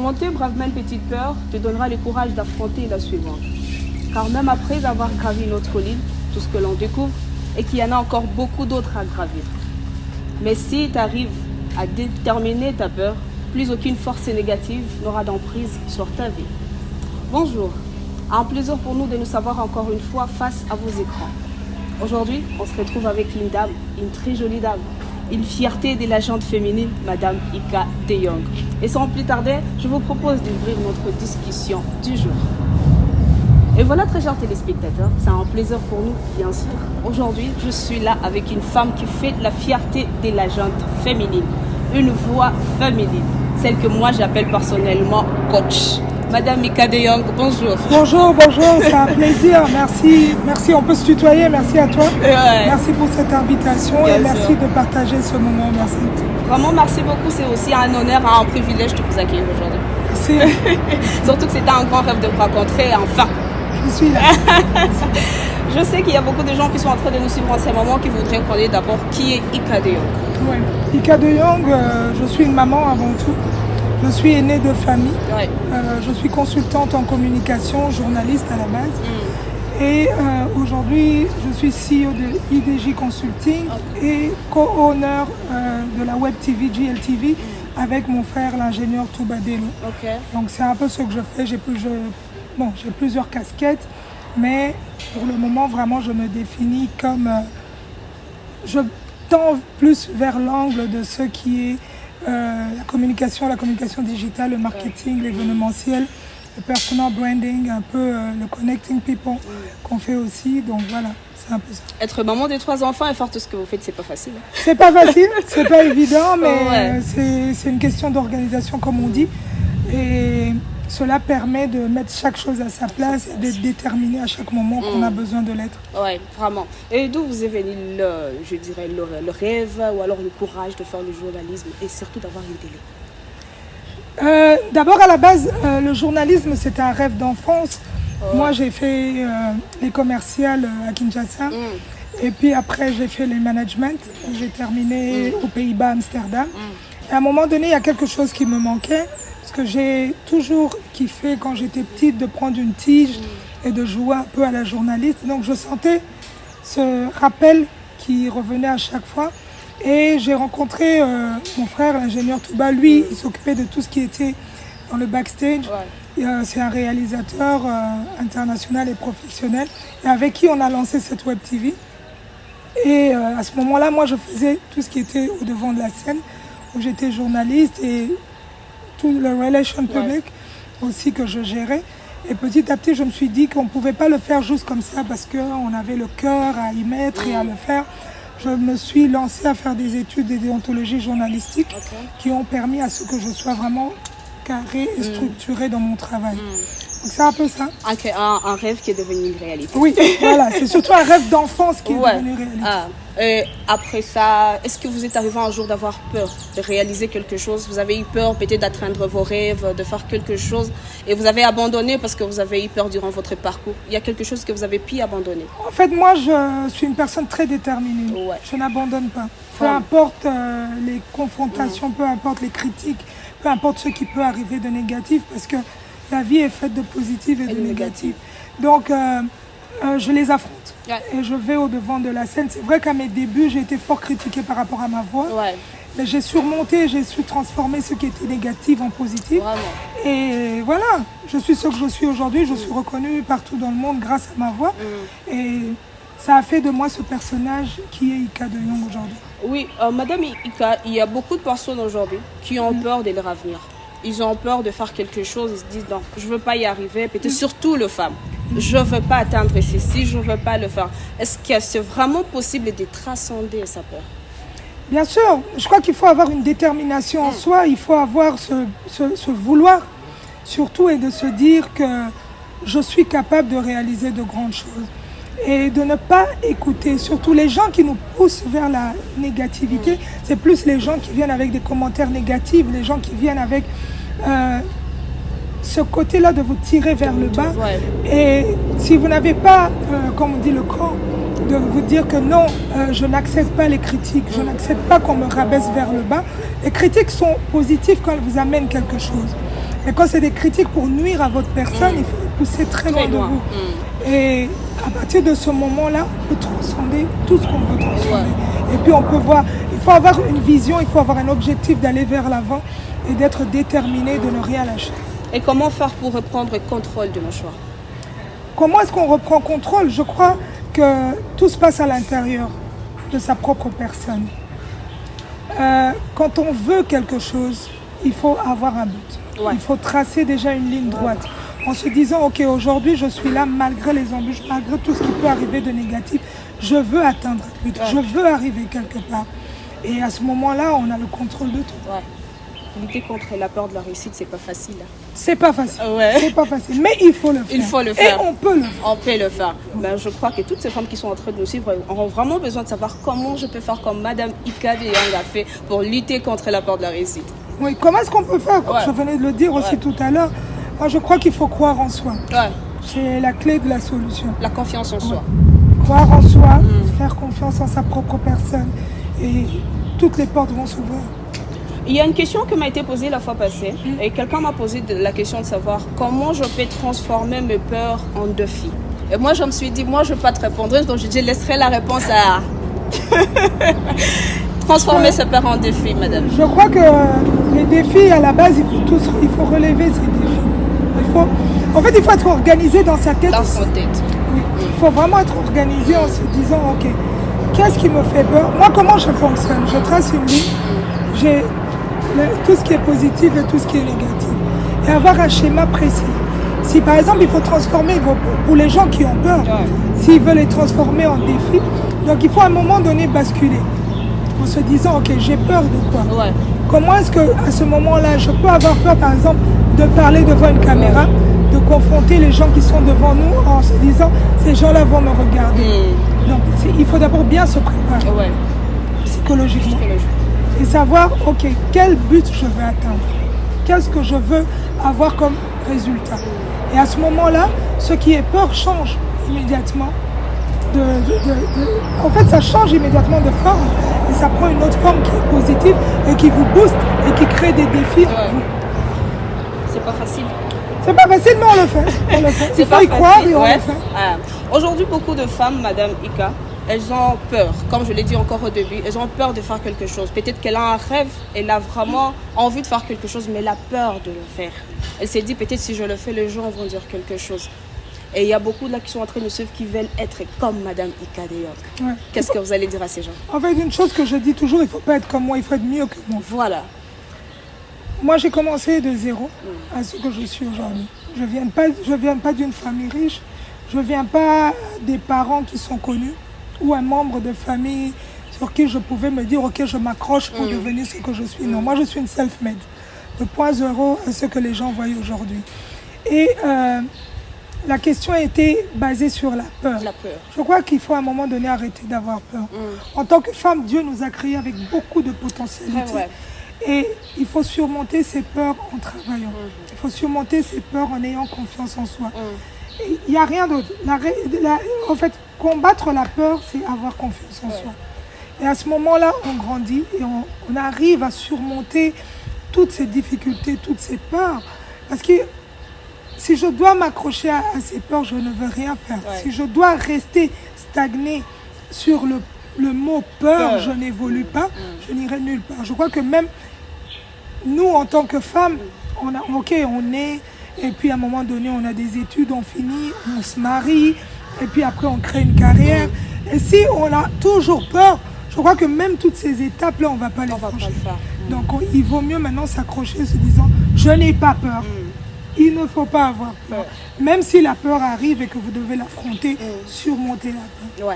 Surmonter bravement une petite peur te donnera le courage d'affronter la suivante. Car même après avoir gravi notre colline, tout ce que l'on découvre est qu'il y en a encore beaucoup d'autres à gravir. Mais si tu arrives à déterminer ta peur, plus aucune force négative n'aura d'emprise sur ta vie. Bonjour, un plaisir pour nous de nous savoir encore une fois face à vos écrans. Aujourd'hui, on se retrouve avec une dame, une très jolie dame, une fierté de la gente féminine, Madame Ika de Jong. Et sans plus tarder, je vous propose d'ouvrir notre discussion du jour. Et voilà, très chers téléspectateurs, c'est un plaisir pour nous, bien sûr. Aujourd'hui, je suis là avec une femme qui fait la fierté de la gente féminine, une voix féminine, celle que moi j'appelle personnellement coach. Madame Ika de Jong, bonjour. Bonjour, c'est un plaisir, merci, on peut se tutoyer, merci à toi. Ouais. Merci pour cette invitation bien et merci sûr. De partager ce moment, merci. Vraiment, merci beaucoup, c'est aussi un honneur, un privilège de vous accueillir aujourd'hui. Merci. Surtout que c'était un grand rêve de vous rencontrer, enfin. Je suis là. Je sais qu'il y a beaucoup de gens qui sont en train de nous suivre en ce moment qui voudraient connaître d'abord qui est Ika de Jong. Oui, Ika de Jong, je suis une maman avant tout. Je suis aînée de famille. Ouais. Je suis consultante en communication, journaliste à la base. Et aujourd'hui, je suis CEO de IDJ Consulting et co-owner de la web TV GLTV avec mon frère, l'ingénieur Toubadelo. Donc c'est un peu ce que je fais. J'ai plusieurs casquettes, mais pour le moment, vraiment, je me définis comme... je tends plus vers l'angle de ce qui est la communication digitale, le marketing, l'événementiel, le personal branding, un peu le connecting people qu'on fait aussi. Donc voilà, c'est un peu ça. Être maman de 3 enfants et faire tout ce que vous faites, c'est pas facile. C'est pas facile, c'est pas évident, mais c'est une question d'organisation comme on dit. Et cela permet de mettre chaque chose à sa place et d'être déterminé à chaque moment qu'on a besoin de l'être. Oui, vraiment. Et d'où vous est venu le rêve ou alors le courage de faire le journalisme et surtout d'avoir une télé? D'abord, à la base, le journalisme, c'était un rêve d'enfance. Moi, j'ai fait les commerciales à Kinshasa. Et puis après, j'ai fait les management. J'ai terminé aux Pays-Bas, Amsterdam. Et à un moment donné, il y a quelque chose qui me manquait. Parce que j'ai toujours kiffé quand j'étais petite de prendre une tige et de jouer un peu à la journaliste. Donc je sentais ce rappel qui revenait à chaque fois. Et j'ai rencontré mon frère, l'ingénieur Touba. Lui, il s'occupait de tout ce qui était dans le backstage. C'est un réalisateur international et professionnel. Et avec qui on a lancé cette web TV. Et à ce moment-là, moi, je faisais tout ce qui était au devant de la scène, où j'étais journaliste et tout le relation public aussi que je gérais. Et petit à petit, je me suis dit qu'on ne pouvait pas le faire juste comme ça parce qu'on avait le cœur à y mettre et à le faire. Je me suis lancée à faire des études de déontologie journalistique qui ont permis à ce que je sois vraiment carré et structuré dans mon travail. Donc c'est un peu ça. Un rêve qui est devenu une réalité. Oui, voilà, c'est surtout un rêve d'enfance qui est devenu réalité. Et après ça, est-ce que vous êtes arrivé un jour d'avoir peur de réaliser quelque chose? Vous avez eu peur peut-être d'atteindre vos rêves, de faire quelque chose et vous avez abandonné parce que vous avez eu peur durant votre parcours? Il y a quelque chose que vous avez pu abandonner? En fait, moi, je suis une personne très déterminée. Je n'abandonne pas. Peu importe les confrontations, peu importe les critiques, peu importe ce qui peut arriver de négatif parce que la vie est faite de positif et de négatif. Donc, je les affronte. Et je vais au devant de la scène. C'est vrai qu'à mes débuts, j'ai été fort critiquée par rapport à ma voix. Mais j'ai surmonté, j'ai su transformer ce qui était négatif en positif. Et voilà, je suis ce que je suis aujourd'hui. Je suis reconnue partout dans le monde grâce à ma voix. Et ça a fait de moi ce personnage qui est Ika de Jong aujourd'hui. Oui, Madame Ika, il y a beaucoup de personnes aujourd'hui qui ont peur de leur avenir. Ils ont peur de faire quelque chose, ils se disent non, je ne veux pas y arriver, peut-être surtout les femmes. Je ne veux pas atteindre ceci, je ne veux pas le faire. Est-ce que c'est vraiment possible de transcender sa peur? Bien sûr, je crois qu'il faut avoir une détermination en soi, il faut avoir ce vouloir, surtout, et de se dire que je suis capable de réaliser de grandes choses. Et de ne pas écouter, surtout les gens qui nous poussent vers la négativité, c'est plus les gens qui viennent avec des commentaires négatifs, les gens qui viennent avec ce côté-là de vous tirer vers le bas. Et si vous n'avez pas, comme on dit, le cran, de vous dire que non, je n'accepte pas les critiques, je n'accepte pas qu'on me rabaisse vers le bas. Les critiques sont positives quand elles vous amènent quelque chose. Mais quand c'est des critiques pour nuire à votre personne, il faut les pousser très loin de vous. Et à partir de ce moment-là, on peut transcender tout ce qu'on veut transcender. Et puis on peut voir, il faut avoir une vision, il faut avoir un objectif d'aller vers l'avant et d'être déterminé, de ne rien lâcher. Et comment faire pour reprendre contrôle de nos choix? Comment est-ce qu'on reprend contrôle? Je crois que tout se passe à l'intérieur de sa propre personne. Quand on veut quelque chose, il faut avoir un but. Il faut tracer déjà une ligne droite. En se disant, ok, aujourd'hui je suis là malgré les embûches, malgré tout ce qui peut arriver de négatif. Je veux atteindre un but, je veux arriver quelque part. Et à ce moment-là, on a le contrôle de tout. Lutter contre la peur de la réussite, c'est pas facile. C'est pas facile. C'est pas facile. Mais il faut le faire. Il faut le faire. Et on peut le faire. On peut le faire. Ben, je crois que toutes ces femmes qui sont en train de nous suivre auront vraiment besoin de savoir comment je peux faire comme Madame Ika de Young a fait pour lutter contre la peur de la réussite. Oui, comment est-ce qu'on peut faire? Je venais de le dire aussi tout à l'heure. Moi, je crois qu'il faut croire en soi. C'est la clé de la solution. La confiance en soi. Croire en soi, faire confiance en sa propre personne. Et toutes les portes vont s'ouvrir. Il y a une question qui m'a été posée la fois passée. Et quelqu'un m'a posé la question de savoir comment je peux transformer mes peurs en défis. Et moi, je me suis dit, moi, je ne vais pas te répondre. Donc, je laisserai la réponse à... Transformer ses peurs en défis, madame. Je crois que les défis, à la base, il faut relever ces défis. En fait, il faut être organisé dans sa tête. Dans son tête. Oui. Il faut vraiment être organisé en se disant, ok, qu'est-ce qui me fait peur? Moi, comment je fonctionne? Je trace une ligne. J'ai tout ce qui est positif et tout ce qui est négatif. Et avoir un schéma précis. Si par exemple il faut transformer vos peurs, pour les gens qui ont peur, s'ils veulent les transformer en défi, donc il faut à un moment donné basculer. En se disant, ok, j'ai peur de quoi? Comment est-ce qu'à ce moment-là, je peux avoir peur par exemple de parler devant une caméra, de confronter les gens qui sont devant nous en se disant, ces gens-là vont me regarder. Donc il faut d'abord bien se préparer psychologiquement. Et savoir, ok, quel but je veux atteindre, qu'est-ce que je veux avoir comme résultat. Et à ce moment-là, ce qui est peur change immédiatement. En fait, ça change immédiatement de forme et ça prend une autre forme qui est positive et qui vous booste et qui crée des défis en vous. C'est pas facile. C'est pas facile, mais on le fait. Il faut y croire et on le fait. Aujourd'hui, beaucoup de femmes, Madame Ika, elles ont peur, comme je l'ai dit encore au début, elles ont peur de faire quelque chose. Peut-être qu'elle a un rêve, elle a vraiment envie de faire quelque chose, mais elle a peur de le faire. Elle s'est dit, peut-être si je le fais, les gens vont dire quelque chose. Et il y a beaucoup là qui sont en train de suivre, qui veulent être comme Madame Ika de Young. Qu'est-ce que vous allez dire à ces gens? En fait, une chose que je dis toujours, il ne faut pas être comme moi, il faut être mieux que moi. Voilà. Moi, j'ai commencé de zéro à ce que je suis aujourd'hui. Je ne viens pas d'une famille riche, je ne viens pas des parents qui sont connus, ou un membre de famille sur qui je pouvais me dire, ok, je m'accroche pour devenir ce que je suis. Non, moi je suis une self-made, de point zéro à ce que les gens voient aujourd'hui. Et la question était basée sur la peur. Je crois qu'il faut à un moment donné arrêter d'avoir peur. En tant que femme, Dieu nous a créés avec beaucoup de potentialité. Et il faut surmonter ces peurs en travaillant. Il faut surmonter ces peurs en ayant confiance en soi. Il n'y a rien d'autre. En fait, combattre la peur, c'est avoir confiance en soi. Et à ce moment-là, on grandit et on arrive à surmonter toutes ces difficultés, toutes ces peurs. Parce que si je dois m'accrocher à ces peurs, je ne veux rien faire. Si je dois rester stagné sur le mot peur, je n'évolue pas, je n'irai nulle part. Je crois que même nous, en tant que femmes, on est... Et puis à un moment donné, on a des études, on finit, on se marie, et puis après on crée une carrière. Et si on a toujours peur, je crois que même toutes ces étapes-là, on ne va pas les franchir. Donc il vaut mieux maintenant s'accrocher, se disant, je n'ai pas peur. Il ne faut pas avoir peur. Même si la peur arrive et que vous devez l'affronter, surmonter la peur.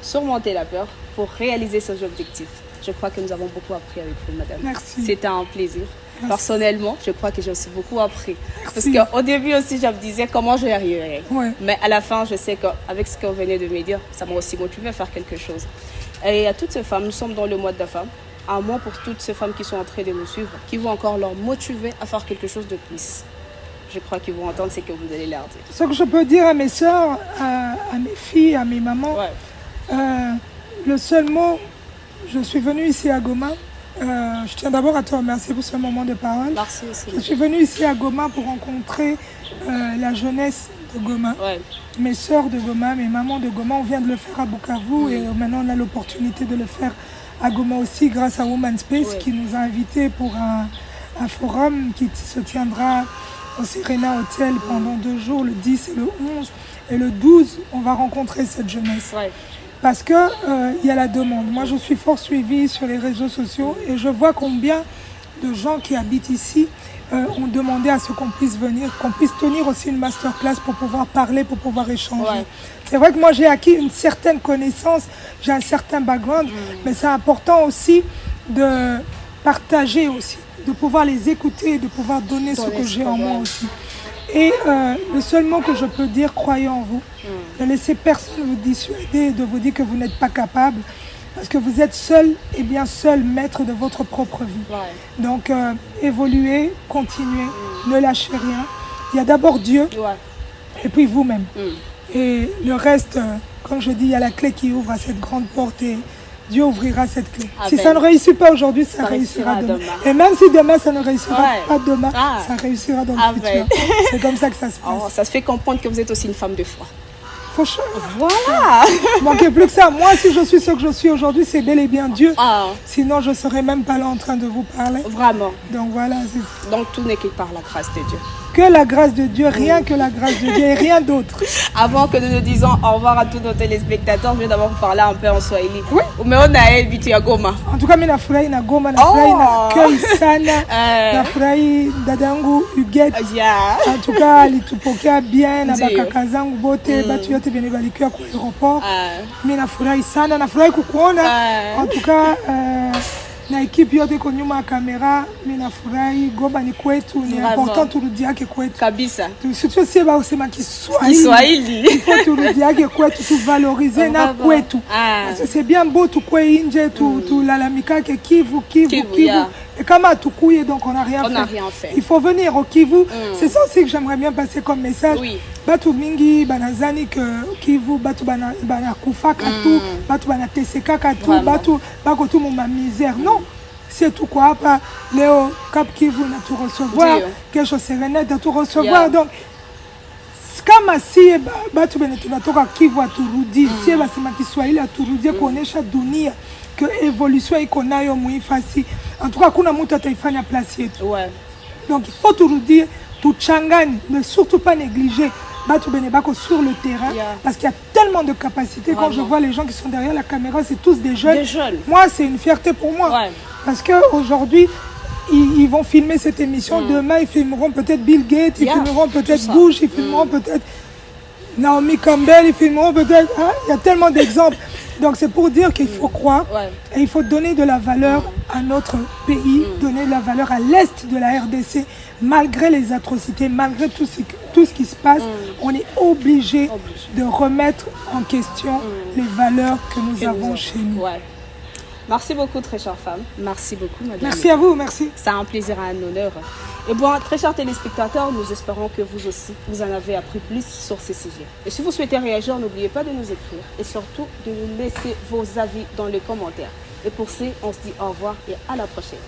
Surmonter la peur pour réaliser ses objectifs. Je crois que nous avons beaucoup appris avec vous, madame. Merci. C'était un plaisir. Personnellement, je crois que j'ai aussi beaucoup appris. Parce qu'au début aussi, je me disais comment je y arriverais. Mais à la fin, je sais qu'avec ce que vous venez de me dire, ça m'a aussi motivé à faire quelque chose. Et à toutes ces femmes, nous sommes dans le mois de la femme. Un mot pour toutes ces femmes qui sont en train de nous suivre, qui vont encore leur motiver à faire quelque chose de plus. Je crois qu'ils vont entendre ce que vous allez leur dire. Ce que je peux dire à mes soeurs, à mes filles, à mes mamans, le seul mot, je suis venue ici à Goma Je tiens d'abord à te remercier pour ce moment de parole. Merci aussi. Je suis venue ici à Goma pour rencontrer la jeunesse de Goma. Ouais. Mes sœurs de Goma, mes mamans de Goma. On vient de le faire à Bukavu et maintenant on a l'opportunité de le faire à Goma aussi grâce à Woman Space qui nous a invités pour un forum qui se tiendra au Serena Hotel pendant 2 jours, le 10 et le 11. Et le 12, on va rencontrer cette jeunesse. Ouais. Parce qu'il y a la demande. Moi, je suis fort suivie sur les réseaux sociaux et je vois combien de gens qui habitent ici ont demandé à ce qu'on puisse venir, qu'on puisse tenir aussi une masterclass pour pouvoir parler, pour pouvoir échanger. Ouais. C'est vrai que moi, j'ai acquis une certaine connaissance, j'ai un certain background, mais c'est important aussi de partager aussi, de pouvoir les écouter, de pouvoir donner ce que j'ai en moi aussi. Et le seul mot que je peux dire, croyez en vous. Ne laissez personne vous dissuader, de vous dire que vous n'êtes pas capable. Parce que vous êtes seul et bien seul maître de votre propre vie. Ouais. Donc, évoluez, continuez, ne lâchez rien. Il y a d'abord Dieu et puis vous-même. Et le reste, comme je dis, il y a la clé qui ouvre à cette grande porte et Dieu ouvrira cette clé. Si ça ne réussit pas aujourd'hui, ça réussira demain. Et même si demain, ça ne réussira pas demain, ça réussira dans le futur. C'est comme ça que ça se passe. Oh, ça se fait comprendre que vous êtes aussi une femme de foi. Voilà. Manquez plus que ça. Moi, si je suis ce que je suis aujourd'hui, c'est bel et bien Dieu. Sinon, je ne serais même pas là en train de vous parler. Vraiment. Donc voilà. Donc tout n'est que par la grâce de Dieu. Que la grâce de Dieu, rien que la grâce de Dieu et rien d'autre. Avant que nous ne disions au revoir à tous nos téléspectateurs, je vais d'abord vous parler un peu en Swahili. Oui. Mais on a habité à Goma. En tout cas, je nafurahi na Goma, nafurahi na Kei sana, nafurahi dadangu Huguette. En tout cas, alitupokea bien na bakaka zangu bote, batu yote bene balikuwa kwa aéroport. Mimi nafurahi sana, nafurahi kukuona. En tout cas, na ekipi yote iko nyuma ya kamera, mimi nafurahi. Goma ni kwetu, ni important turudiake kwetu. Kabisa. Surtout si ba usema Kiswahili. Il faut turudiake kwetu, tuvaloriser na kwetu. C'est bien beau tukwe nje, tulalamikake Kivu. Et comme à Tukuye, donc on n'a rien fait. Il faut venir au Kivu. C'est ça aussi que j'aimerais bien passer comme message. Oui. Batu mingi banazani que Kivu batu bana kufa katu, batu bana teseka katu, batu bako tout mon misère. Non, c'est tout quoi. Pas Léo Cap Kivu na tout recevoir, quelque chose Serena na tout recevoir. Donc kama si batu bene tunatoka Kivu aturudi, si basema Kiswahili aturudi kuonesha dunia que évolution iko nayo muifasi. En tout cas, kuna mtu ataifanya place yetu. Ouais. Donc il faut tout dire, tout changani, ne surtout pas négliger Batu Benebako sur le terrain parce qu'il y a tellement de capacités. Vraiment. Quand je vois les gens qui sont derrière la caméra, c'est tous des jeunes. Moi, c'est une fierté pour moi parce qu'aujourd'hui, ils vont filmer cette émission. Demain, ils filmeront peut-être Bill Gates, ils filmeront peut-être Bush, ils filmeront peut-être Naomi Campbell, ils filmeront peut-être... Il y a tellement d'exemples. Donc c'est pour dire qu'il faut croire et il faut donner de la valeur à notre pays, donner de la valeur à l'Est de la RDC. Malgré les atrocités, malgré tout ce qui se passe, on est obligé de remettre en question les valeurs que nous avons chez nous. Merci beaucoup, très chère femme. Merci beaucoup, madame. Merci à vous, merci. C'est un plaisir et un honneur. Et bon, très chers téléspectateurs, nous espérons que vous aussi, vous en avez appris plus sur ces sujets. Et si vous souhaitez réagir, n'oubliez pas de nous écrire et surtout de nous laisser vos avis dans les commentaires. Et pour ce, on se dit au revoir et à la prochaine.